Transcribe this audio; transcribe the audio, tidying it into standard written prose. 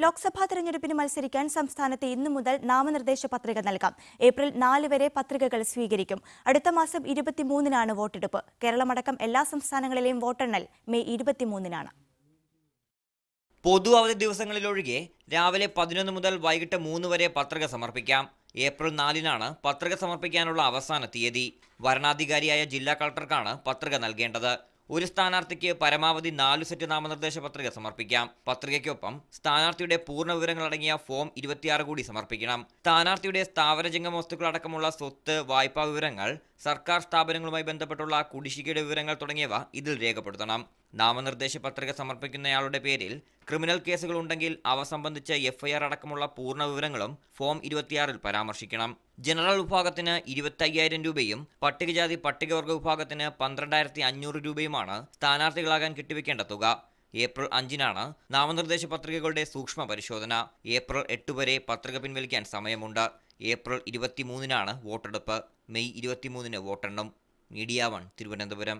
ലോക്സഭാ തെരഞ്ഞെടുപ്പിന് മത്സരിക്കാൻ സംസ്ഥാനത്ത് ഇന്നു മുതൽ നാമനിർദ്ദേശ പത്രിക നൽകാം. ഏപ്രിൽ 4 വരെ പത്രികകൾ സ്വീകരിക്കും. അടുത്ത മാസം 23-നാണ് വോട്ടെടുപ്പ്. കേരളമടക്കം എല്ലാ സംസ്ഥാനങ്ങളിലെയും വോട്ടെണ്ണൽ മെയ് 23-നാണ്. പൊതു അവധി ദിവസങ്ങളിലൊഴികെ രാവിലെ 11 മുതൽ വൈകിട്ട് 3 വരെ പത്രിക സമർപ്പിക്കാം. ഏപ്രിൽ 4-നാണ് പത്രിക സമർപ്പിക്കാനുള്ള അവസാന തീയതി. വരണാധികാരിയായ ജില്ലാ കളക്ടർക്കാണ് പത്രിക നൽകേണ്ടത്. ഒരു സ്ഥാനാർത്ഥിക്ക് പരമാവധി 4 സെറ്റ് നാമനിർദ്ദേശ പത്രിക സമർപ്പിക്കാം. പത്രികയ്ക്കൊപ്പം സ്ഥാനാർത്ഥിയുടെ പൂർണ്ണ വിവരങ്ങളടങ്ങിയ ഫോം 26 കൂടി സമർപ്പിക്കണം. സ്ഥാനാർത്ഥിയുടെ സ്ഥാവര ജംഗമ വസ്തുക്കളടക്കമുള്ള സ്വത്ത്, വായ്പാ വിവരങ്ങൾ, സർക്കാർ സ്ഥാപനങ്ങളുമായി ബന്ധപ്പെട്ടുള്ള കുടിശ്ശികയുടെ വിവരങ്ങൾ തുടങ്ങിയവ ഇതിൽ രേഖപ്പെടുത്തണം. നാമനിർദ്ദേശ പത്രിക സമർപ്പിക്കുന്നയാളുടെ പേരിൽ ക്രിമിനൽ കേസുകൾ ഉണ്ടെങ്കിൽ അവ സംബന്ധിച്ച് FIR അടക്കമുള്ള പൂർണ്ണ വിവരങ്ങളും ഫോം 26-ൽ പരാമർശിക്കണം. ജനറൽ വിഭാഗത്തിന് 25,000 രൂപയും പട്ടികജാതി പട്ടികവർഗ വിഭാഗത്തിന് 12,500 രൂപയുമാണ് സ്ഥാനാർത്ഥികളാകാൻ കെട്ടിവെക്കേണ്ട തുക. ഏപ്രിൽ 5-നാണ് നാമനിർദ്ദേശ പത്രികകളുടെ സൂക്ഷ്മ പരിശോധന. ഏപ്രിൽ 8 വരെ പത്രിക പിൻവലിക്കാൻ സമയമുണ്ട്. ഏപ്രിൽ 23-നാണ് വോട്ടെടുപ്പ്. മെയ് 23-ന് വോട്ടെണ്ണും. മീഡിയ 1 തിരുവനന്തപുരം.